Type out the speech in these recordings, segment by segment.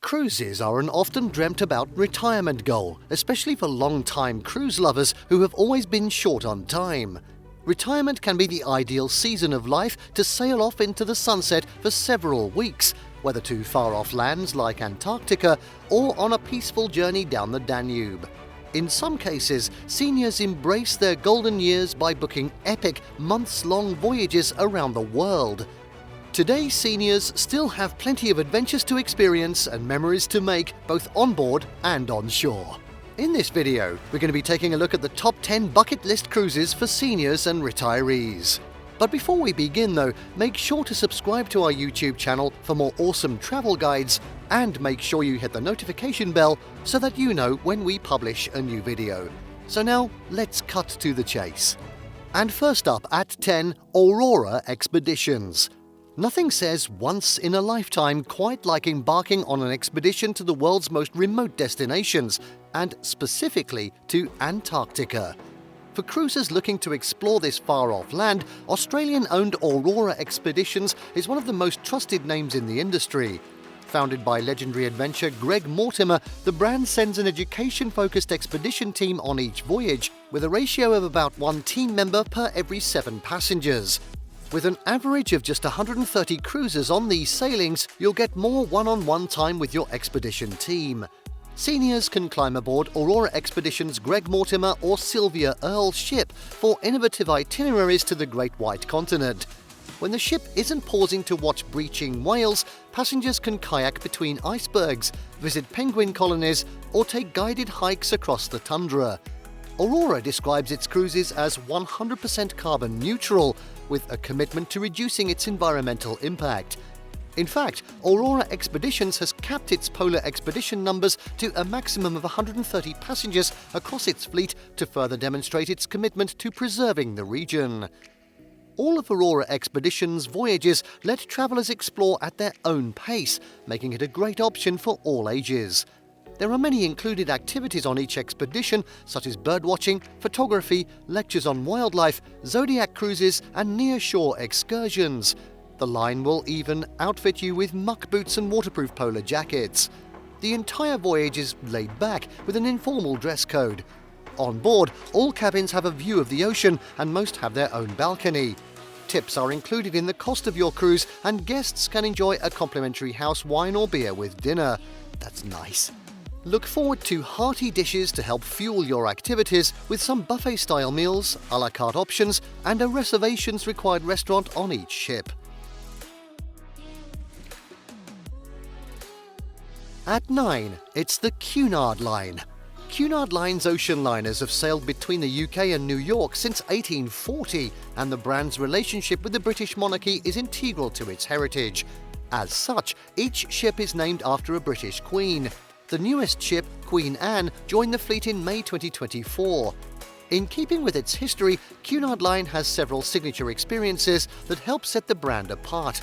Cruises are an often dreamt about retirement goal, especially for long-time cruise lovers who have always been short on time. Retirement can be the ideal season of life to sail off into the sunset for several weeks, whether to far-off lands like Antarctica or on a peaceful journey down the Danube. In some cases, seniors embrace their golden years by booking epic, months-long voyages around the world. Today, seniors still have plenty of adventures to experience and memories to make both on board and on shore. In this video, we're going to be taking a look at the top 10 bucket list cruises for seniors and retirees. But before we begin though, make sure to subscribe to our YouTube channel for more awesome travel guides and make sure you hit the notification bell so that you know when we publish a new video. So now, let's cut to the chase. And first up at 10, Aurora Expeditions. Nothing says once in a lifetime quite like embarking on an expedition to the world's most remote destinations, and specifically to Antarctica. For cruisers looking to explore this far-off land, Australian-owned Aurora Expeditions is one of the most trusted names in the industry. Founded by legendary adventurer Greg Mortimer, the brand sends an education-focused expedition team on each voyage, with a ratio of about one team member per every 7 passengers. With an average of just 130 cruisers on these sailings, you'll get more one-on-one time with your expedition team. Seniors can climb aboard Aurora Expeditions' Greg Mortimer or Sylvia Earle ship for innovative itineraries to the Great White Continent. When the ship isn't pausing to watch breaching whales, passengers can kayak between icebergs, visit penguin colonies, or take guided hikes across the tundra. Aurora describes its cruises as 100% carbon neutral, with a commitment to reducing its environmental impact. In fact, Aurora Expeditions has capped its polar expedition numbers to a maximum of 130 passengers across its fleet to further demonstrate its commitment to preserving the region. All of Aurora Expeditions' voyages let travelers explore at their own pace, making it a great option for all ages. There are many included activities on each expedition, such as birdwatching, photography, lectures on wildlife, zodiac cruises, and near-shore excursions. The line will even outfit you with muck boots and waterproof polar jackets. The entire voyage is laid back with an informal dress code. On board, all cabins have a view of the ocean and most have their own balcony. Tips are included in the cost of your cruise, and guests can enjoy a complimentary house wine or beer with dinner. That's nice. Look forward to hearty dishes to help fuel your activities, with some buffet-style meals, a la carte options, and a reservations-required restaurant on each ship. At 9, it's the Cunard Line. Cunard Line's ocean liners have sailed between the UK and New York since 1840, and the brand's relationship with the British monarchy is integral to its heritage. As such, each ship is named after a British queen. The newest ship, Queen Anne, joined the fleet in May 2024. In keeping with its history, Cunard Line has several signature experiences that help set the brand apart.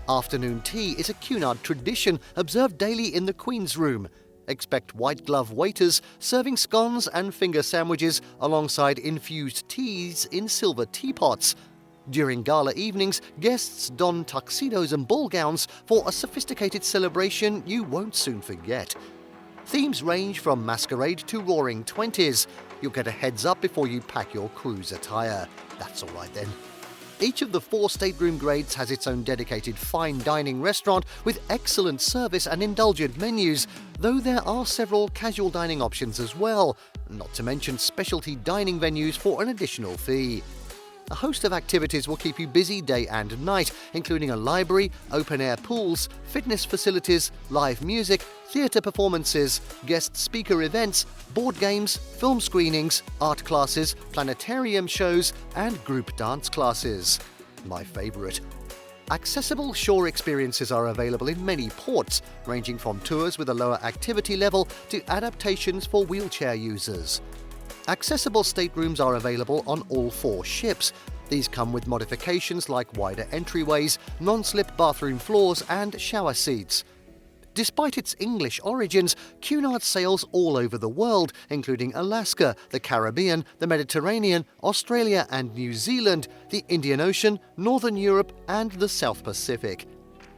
Afternoon tea is a Cunard tradition observed daily in the Queen's Room. Expect white-glove waiters serving scones and finger sandwiches alongside infused teas in silver teapots. During gala evenings, guests don tuxedos and ball gowns for a sophisticated celebration you won't soon forget. Themes range from masquerade to roaring 20s. You'll get a heads up before you pack your cruise attire. That's all right then. Each of the 4 stateroom grades has its own dedicated fine dining restaurant with excellent service and indulgent menus, though there are several casual dining options as well, not to mention specialty dining venues for an additional fee. A host of activities will keep you busy day and night, including a library, open-air pools, fitness facilities, live music, theatre performances, guest speaker events, board games, film screenings, art classes, planetarium shows, and group dance classes. My favourite. Accessible shore experiences are available in many ports, ranging from tours with a lower activity level to adaptations for wheelchair users. Accessible staterooms are available on all 4 ships. These come with modifications like wider entryways, non-slip bathroom floors, and shower seats. Despite its English origins, Cunard sails all over the world, including Alaska, the Caribbean, the Mediterranean, Australia and New Zealand, the Indian Ocean, Northern Europe, and the South Pacific.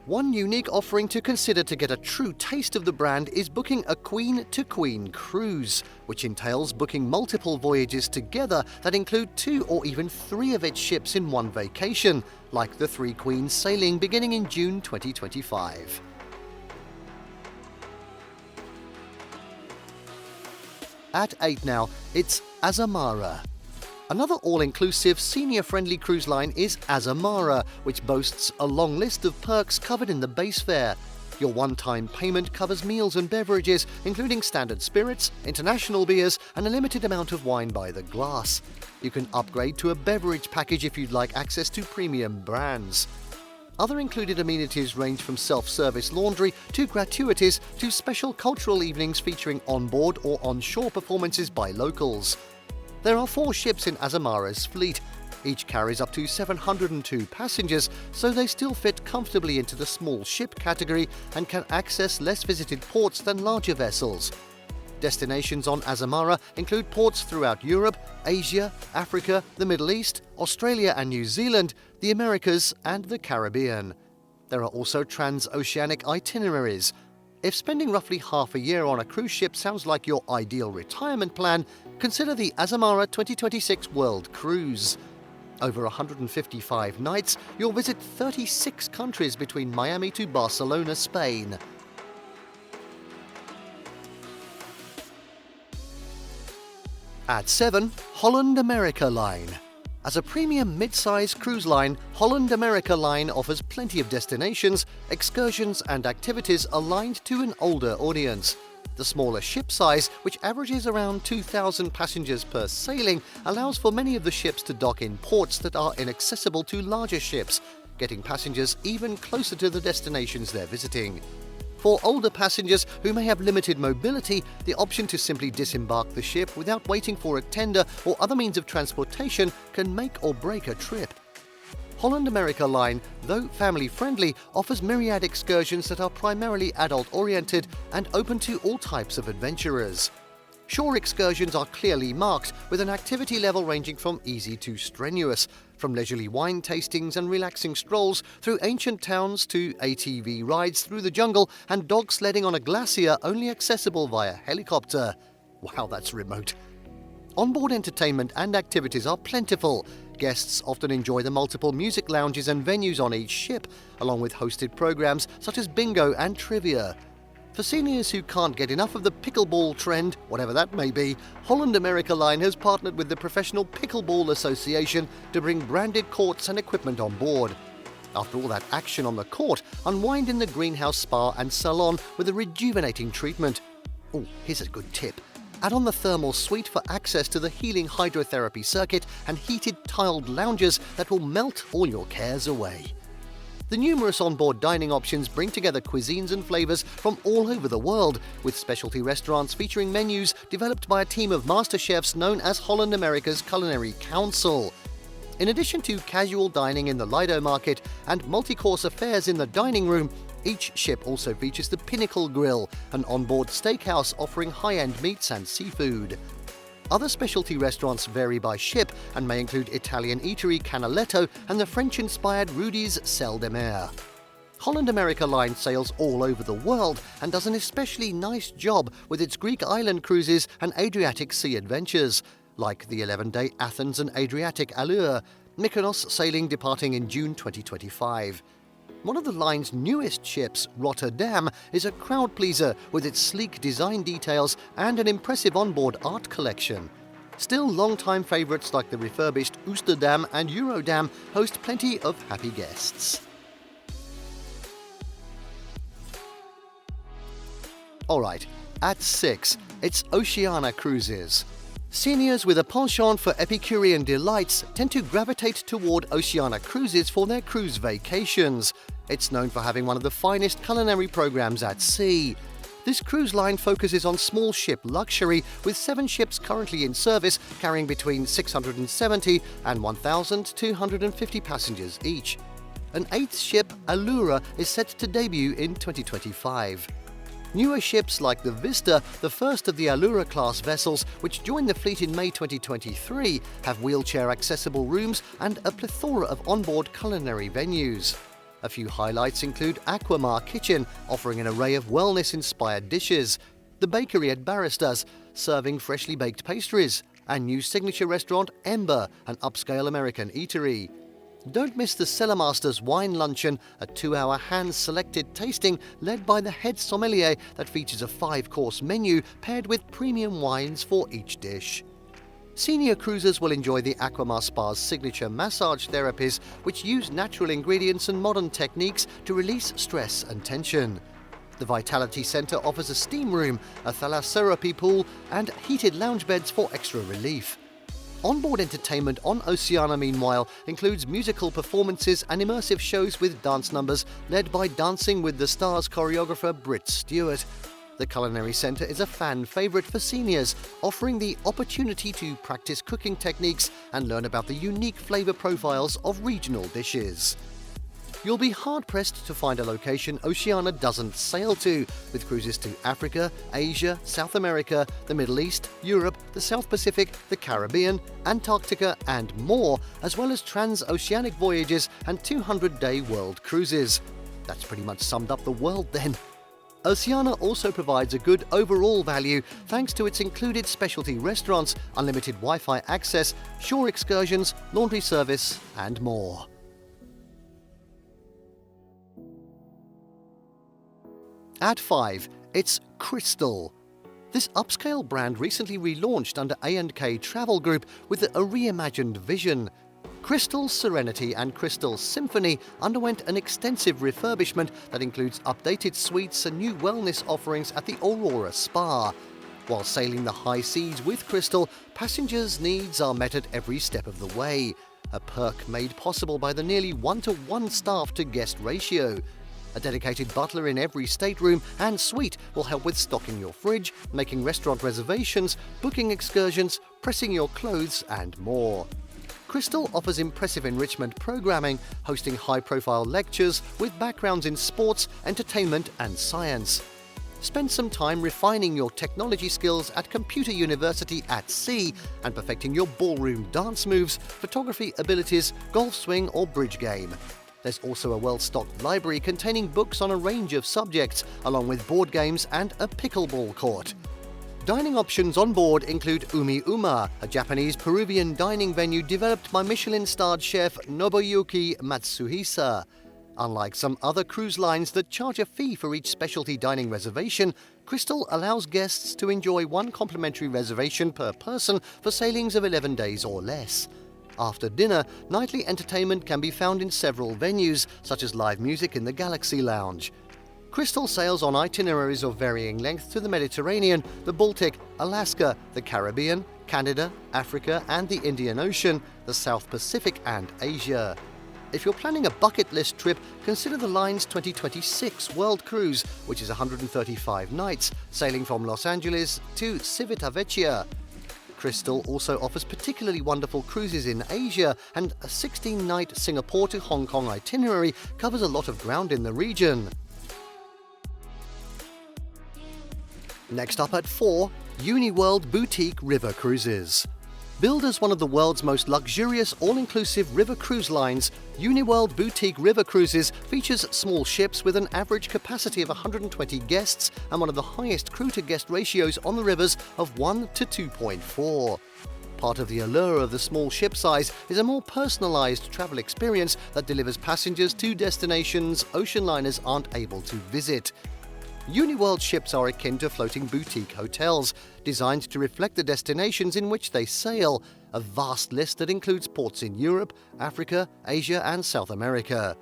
One unique offering to consider to get a true taste of the brand is booking a Queen-to-Queen cruise, which entails booking multiple voyages together that include 2 or even 3 of its ships in one vacation, like the 3 Queens sailing beginning in June 2025. At 8 now, it's Azamara. Another all-inclusive, senior-friendly cruise line is Azamara, which boasts a long list of perks covered in the base fare. Your one-time payment covers meals and beverages, including standard spirits, international beers, and a limited amount of wine by the glass. You can upgrade to a beverage package if you'd like access to premium brands. Other included amenities range from self-service laundry to gratuities to special cultural evenings featuring on-board or on-shore performances by locals. There are 4 ships in Azamara's fleet. Each carries up to 702 passengers, so they still fit comfortably into the small ship category and can access less visited ports than larger vessels. Destinations on Azamara include ports throughout Europe, Asia, Africa, the Middle East, Australia and New Zealand, the Americas and the Caribbean. There are also transoceanic itineraries. If spending roughly half a year on a cruise ship sounds like your ideal retirement plan, consider the Azamara 2026 World Cruise. Over 155 nights, you'll visit 36 countries between Miami to Barcelona, Spain. At 7, Holland America Line. As a premium mid-size cruise line, Holland America Line offers plenty of destinations, excursions and activities aligned to an older audience. The smaller ship size, which averages around 2,000 passengers per sailing, allows for many of the ships to dock in ports that are inaccessible to larger ships, getting passengers even closer to the destinations they're visiting. For older passengers who may have limited mobility, the option to simply disembark the ship without waiting for a tender or other means of transportation can make or break a trip. Holland America Line, though family-friendly, offers myriad excursions that are primarily adult-oriented and open to all types of adventurers. Shore excursions are clearly marked, with an activity level ranging from easy to strenuous, from leisurely wine tastings and relaxing strolls through ancient towns to ATV rides through the jungle and dog sledding on a glacier only accessible via helicopter. Wow, that's remote. Onboard entertainment and activities are plentiful. Guests often enjoy the multiple music lounges and venues on each ship, along with hosted programs such as bingo and trivia. For seniors who can't get enough of the pickleball trend, whatever that may be, Holland America Line has partnered with the Professional Pickleball Association to bring branded courts and equipment on board. After all that action on the court, unwind in the greenhouse spa and salon with a rejuvenating treatment. Oh, here's a good tip. Add on the thermal suite for access to the healing hydrotherapy circuit and heated tiled lounges that will melt all your cares away. The numerous onboard dining options bring together cuisines and flavors from all over the world, with specialty restaurants featuring menus developed by a team of master chefs known as Holland America's Culinary Council. In addition to casual dining in the Lido Market and multi-course affairs in the dining room, each ship also features the Pinnacle Grill, an onboard steakhouse offering high-end meats and seafood. Other specialty restaurants vary by ship and may include Italian eatery Canaletto and the French-inspired Rudy's Selle de Mer. Holland America Line sails all over the world and does an especially nice job with its Greek island cruises and Adriatic Sea adventures, like the 11-day Athens and Adriatic Allure, Mykonos sailing departing in June 2025. One of the line's newest ships, Rotterdam, is a crowd pleaser with its sleek design details and an impressive onboard art collection. Still, long-time favourites like the refurbished Oosterdam and Eurodam host plenty of happy guests. Alright, at 6, it's Oceania Cruises. Seniors with a penchant for Epicurean delights tend to gravitate toward Oceania Cruises for their cruise vacations. It's known for having one of the finest culinary programs at sea. This cruise line focuses on small ship luxury, with 7 ships currently in service carrying between 670 and 1,250 passengers each. An 8th ship, Allura, is set to debut in 2025. Newer ships like the Vista, the first of the Allura-class vessels, which joined the fleet in May 2023, have wheelchair-accessible rooms and a plethora of onboard culinary venues. A few highlights include Aquamar Kitchen, offering an array of wellness-inspired dishes, the bakery at Baristas, serving freshly baked pastries, and new signature restaurant Ember, an upscale American eatery. Don't miss the Cellarmaster's Wine Luncheon, a 2-hour hand-selected tasting led by the head sommelier that features a 5-course menu paired with premium wines for each dish. Senior cruisers will enjoy the Aquamar Spa's signature massage therapies, which use natural ingredients and modern techniques to release stress and tension. The Vitality Centre offers a steam room, a thalasserapy pool, and heated lounge beds for extra relief. Onboard entertainment on Oceania, meanwhile, includes musical performances and immersive shows with dance numbers led by Dancing with the Stars choreographer Britt Stewart. The Culinary Centre is a fan favourite for seniors, offering the opportunity to practice cooking techniques and learn about the unique flavour profiles of regional dishes. You'll be hard-pressed to find a location Oceania doesn't sail to, with cruises to Africa, Asia, South America, the Middle East, Europe, the South Pacific, the Caribbean, Antarctica and more, as well as trans-oceanic voyages and 200-day world cruises. That's pretty much summed up the world then. Oceania also provides a good overall value thanks to its included specialty restaurants, unlimited Wi-Fi access, shore excursions, laundry service and more. At 5, it's Crystal. This upscale brand recently relaunched under A&K Travel Group with a reimagined vision. Crystal Serenity and Crystal Symphony underwent an extensive refurbishment that includes updated suites and new wellness offerings at the Aurora Spa. While sailing the high seas with Crystal, passengers' needs are met at every step of the way, a perk made possible by the nearly 1-to-1 staff-to-guest ratio. A dedicated butler in every stateroom and suite will help with stocking your fridge, making restaurant reservations, booking excursions, pressing your clothes, and more. Crystal offers impressive enrichment programming, hosting high-profile lectures with backgrounds in sports, entertainment, and science. Spend some time refining your technology skills at Computer University at Sea and perfecting your ballroom dance moves, photography abilities, golf swing, or bridge game. There's also a well-stocked library containing books on a range of subjects, along with board games and a pickleball court. Dining options on board include Umi Uma, a Japanese-Peruvian dining venue developed by Michelin-starred chef Nobuyuki Matsuhisa. Unlike some other cruise lines that charge a fee for each specialty dining reservation, Crystal allows guests to enjoy one complimentary reservation per person for sailings of 11 days or less. After dinner, nightly entertainment can be found in several venues, such as live music in the Galaxy Lounge. Crystal sails on itineraries of varying length to the Mediterranean, the Baltic, Alaska, the Caribbean, Canada, Africa and the Indian Ocean, the South Pacific and Asia. If you're planning a bucket list trip, consider the line's 2026 World Cruise, which is 135 nights, sailing from Los Angeles to Civitavecchia. Crystal also offers particularly wonderful cruises in Asia, and a 16-night Singapore to Hong Kong itinerary covers a lot of ground in the region. Next up at 4, Uniworld Boutique River Cruises. Billed as one of the world's most luxurious all-inclusive river cruise lines, Uniworld Boutique River Cruises features small ships with an average capacity of 120 guests and one of the highest crew-to-guest ratios on the rivers of 1 to 2.4. Part of the allure of the small ship size is a more personalized travel experience that delivers passengers to destinations ocean liners aren't able to visit. Uniworld ships are akin to floating boutique hotels, designed to reflect the destinations in which they sail, a vast list that includes ports in Europe, Africa, Asia and South America.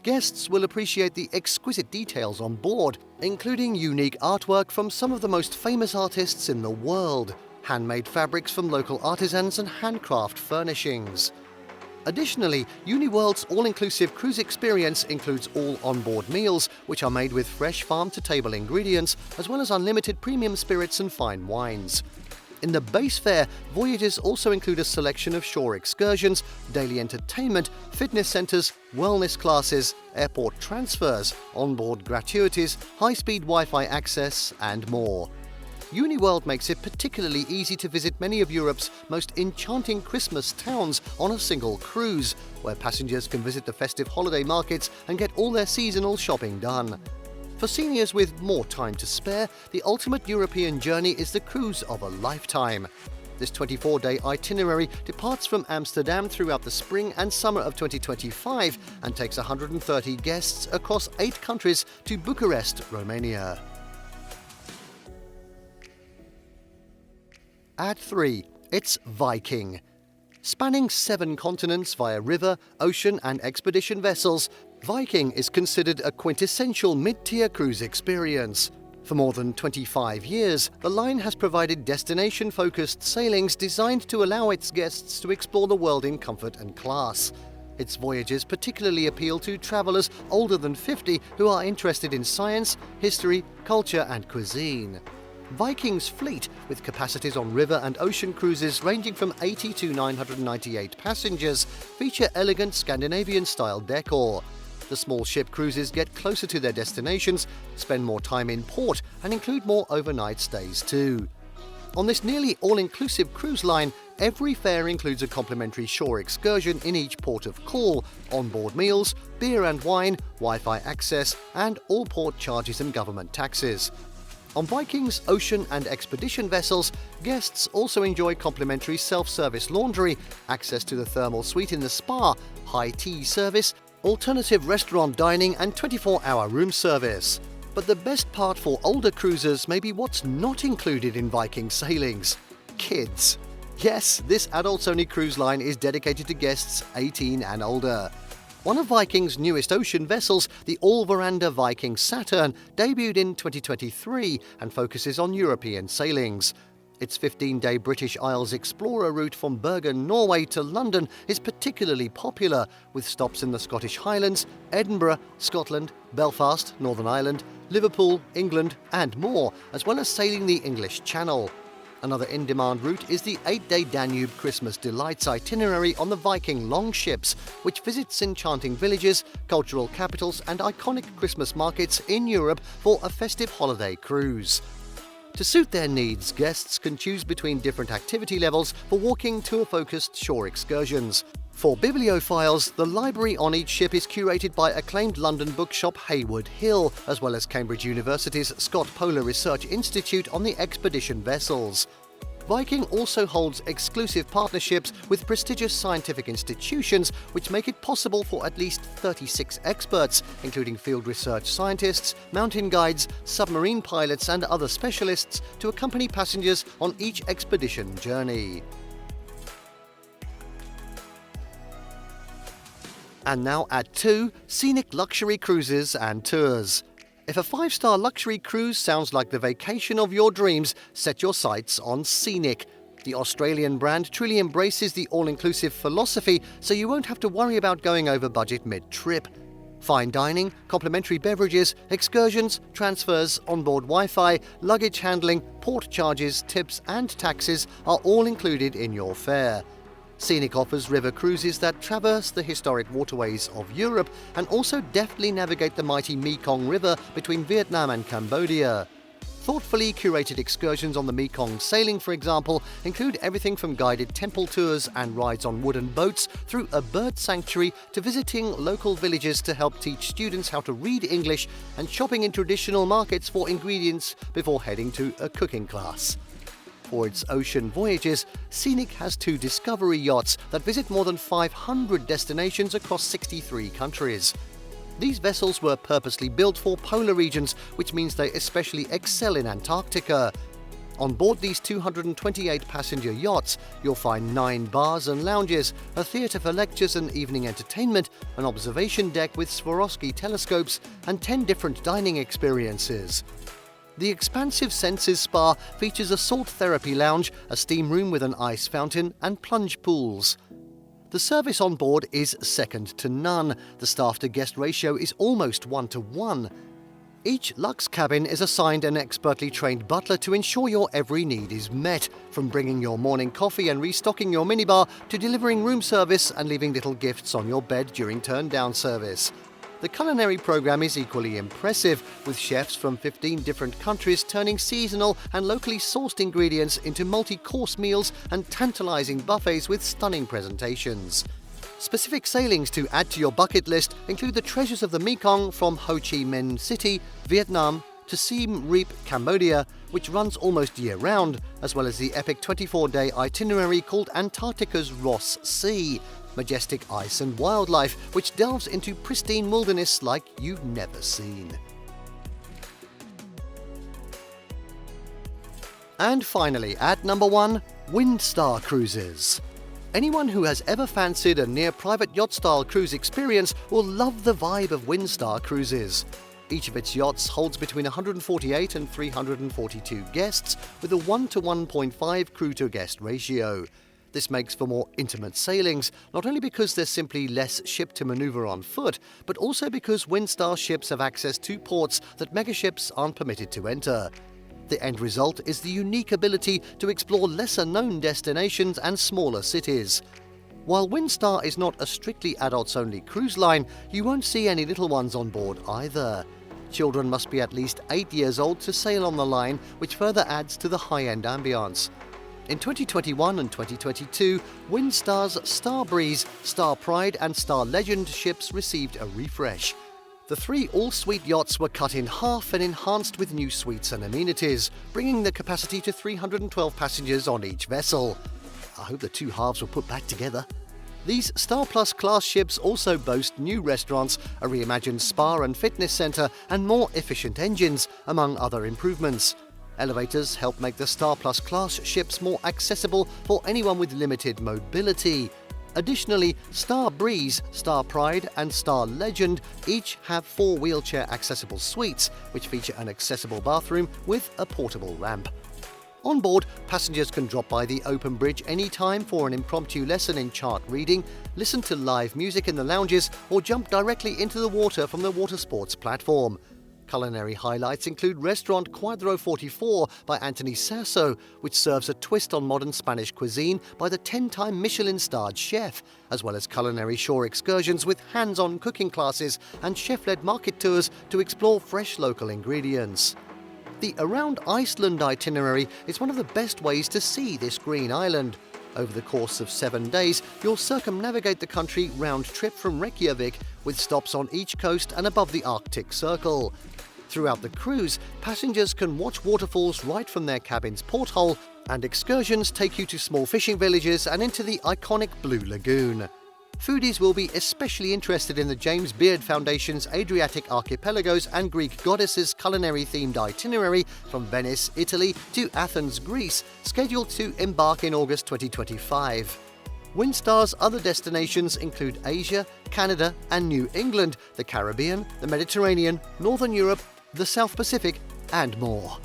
Guests will appreciate the exquisite details on board, including unique artwork from some of the most famous artists in the world, handmade fabrics from local artisans and handcraft furnishings. Additionally, Uniworld's all-inclusive cruise experience includes all onboard meals, which are made with fresh farm-to-table ingredients, as well as unlimited premium spirits and fine wines. In the base fare, voyages also include a selection of shore excursions, daily entertainment, fitness centres, wellness classes, airport transfers, onboard gratuities, high-speed Wi-Fi access, and more. Uniworld makes it particularly easy to visit many of Europe's most enchanting Christmas towns on a single cruise, where passengers can visit the festive holiday markets and get all their seasonal shopping done. For seniors with more time to spare, the ultimate European journey is the cruise of a lifetime. This 24-day itinerary departs from Amsterdam throughout the spring and summer of 2025 and takes 130 guests across 8 countries to Bucharest, Romania. At 3, it's Viking. Spanning 7 continents via river, ocean and expedition vessels, Viking is considered a quintessential mid-tier cruise experience. For more than 25 years, the line has provided destination-focused sailings designed to allow its guests to explore the world in comfort and class. Its voyages particularly appeal to travelers older than 50 who are interested in science, history, culture and cuisine. Viking's fleet, with capacities on river and ocean cruises ranging from 80 to 998 passengers, feature elegant Scandinavian-style decor. The small ship cruises get closer to their destinations, spend more time in port, and include more overnight stays too. On this nearly all-inclusive cruise line, every fare includes a complimentary shore excursion in each port of call, onboard meals, beer and wine, Wi-Fi access, and all port charges and government taxes. On Viking's ocean and expedition vessels, guests also enjoy complimentary self-service laundry, access to the thermal suite in the spa, high tea service, alternative restaurant dining and 24-hour room service. But the best part for older cruisers may be what's not included in Viking sailings: kids. Yes, this adults-only cruise line is dedicated to guests 18 and older. One of Viking's newest ocean vessels, the all-veranda Viking Saturn, debuted in 2023 and focuses on European sailings. Its 15-day British Isles Explorer route from Bergen, Norway to London is particularly popular, with stops in the Scottish Highlands, Edinburgh, Scotland, Belfast, Northern Ireland, Liverpool, England and more, as well as sailing the English Channel. Another in-demand route is the 8-day Danube Christmas Delights itinerary on the Viking Longships, which visits enchanting villages, cultural capitals and iconic Christmas markets in Europe for a festive holiday cruise. To suit their needs, guests can choose between different activity levels for walking tour-focused shore excursions. For bibliophiles, the library on each ship is curated by acclaimed London bookshop Haywood Hill, as well as Cambridge University's Scott Polar Research Institute on the expedition vessels. Viking also holds exclusive partnerships with prestigious scientific institutions, which make it possible for at least 36 experts, including field research scientists, mountain guides, submarine pilots and other specialists, to accompany passengers on each expedition journey. And now at 2, Scenic Luxury Cruises and Tours. If a 5-star luxury cruise sounds like the vacation of your dreams, set your sights on Scenic. The Australian brand truly embraces the all-inclusive philosophy, so you won't have to worry about going over budget mid-trip. Fine dining, complimentary beverages, excursions, transfers, onboard Wi-Fi, luggage handling, port charges, tips and taxes are all included in your fare. Scenic offers river cruises that traverse the historic waterways of Europe and also deftly navigate the mighty Mekong River between Vietnam and Cambodia. Thoughtfully curated excursions on the Mekong sailing, for example, include everything from guided temple tours and rides on wooden boats through a bird sanctuary to visiting local villages to help teach students how to read English and shopping in traditional markets for ingredients before heading to a cooking class. For its ocean voyages, Scenic has 2 discovery yachts that visit more than 500 destinations across 63 countries. These vessels were purposely built for polar regions, which means they especially excel in Antarctica. On board these 228-passenger yachts, you'll find 9 bars and lounges, a theatre for lectures and evening entertainment, an observation deck with Swarovski telescopes, and 10 different dining experiences. The expansive Senses Spa features a salt therapy lounge, a steam room with an ice fountain, and plunge pools. The service on board is second to none. The staff-to-guest ratio is almost 1-to-1. Each luxe cabin is assigned an expertly trained butler to ensure your every need is met, from bringing your morning coffee and restocking your minibar to delivering room service and leaving little gifts on your bed during turn-down service. The culinary program is equally impressive, with chefs from 15 different countries turning seasonal and locally sourced ingredients into multi-course meals and tantalizing buffets with stunning presentations. Specific sailings to add to your bucket list include the treasures of the Mekong from Ho Chi Minh City, Vietnam, to Siem Reap, Cambodia, which runs almost year-round, as well as the epic 24-day itinerary called Antarctica's Ross Sea, majestic ice and wildlife, which delves into pristine wilderness like you've never seen. And finally, at number 1, Windstar Cruises. Anyone who has ever fancied a near-private yacht-style cruise experience will love the vibe of Windstar Cruises. Each of its yachts holds between 148 and 342 guests, with a 1 to 1.5 crew-to-guest ratio. This makes for more intimate sailings, not only because there's simply less ship to maneuver on foot, but also because Windstar ships have access to ports that megaships aren't permitted to enter. The end result is the unique ability to explore lesser-known destinations and smaller cities. While Windstar is not a strictly adults-only cruise line, you won't see any little ones on board either. Children must be at least 8 years old to sail on the line, which further adds to the high-end ambience. In 2021 and 2022, Windstar's Star Breeze, Star Pride and Star Legend ships received a refresh. The 3 all-suite yachts were cut in half and enhanced with new suites and amenities, bringing the capacity to 312 passengers on each vessel. I hope the 2 halves were put back together. These Star Plus class ships also boast new restaurants, a reimagined spa and fitness centre, and more efficient engines, among other improvements. Elevators help make the Star Plus class ships more accessible for anyone with limited mobility. Additionally, Star Breeze, Star Pride and Star Legend each have 4 wheelchair-accessible suites, which feature an accessible bathroom with a portable ramp. On board, passengers can drop by the open bridge anytime for an impromptu lesson in chart reading, listen to live music in the lounges, or jump directly into the water from the water sports platform. Culinary highlights include restaurant Cuadro 44 by Anthony Sasso, which serves a twist on modern Spanish cuisine by the 10-time Michelin-starred chef, as well as culinary shore excursions with hands-on cooking classes and chef-led market tours to explore fresh local ingredients. The Around Iceland itinerary is one of the best ways to see this green island. Over the course of 7 days, you'll circumnavigate the country round-trip from Reykjavik, with stops on each coast and above the Arctic Circle. Throughout the cruise, passengers can watch waterfalls right from their cabin's porthole, and excursions take you to small fishing villages and into the iconic Blue Lagoon. Foodies will be especially interested in the James Beard Foundation's Adriatic Archipelagos and Greek Goddesses culinary-themed itinerary from Venice, Italy to Athens, Greece, scheduled to embark in August 2025. Windstar's other destinations include Asia, Canada and New England, the Caribbean, the Mediterranean, Northern Europe, the South Pacific and more.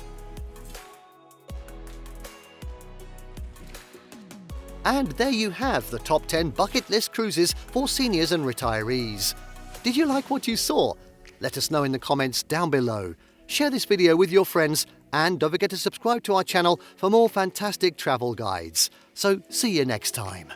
And there you have the top 10 bucket list cruises for seniors and retirees. Did you like what you saw? Let us know in the comments down below. Share this video with your friends and don't forget to subscribe to our channel for more fantastic travel guides. So see you next time.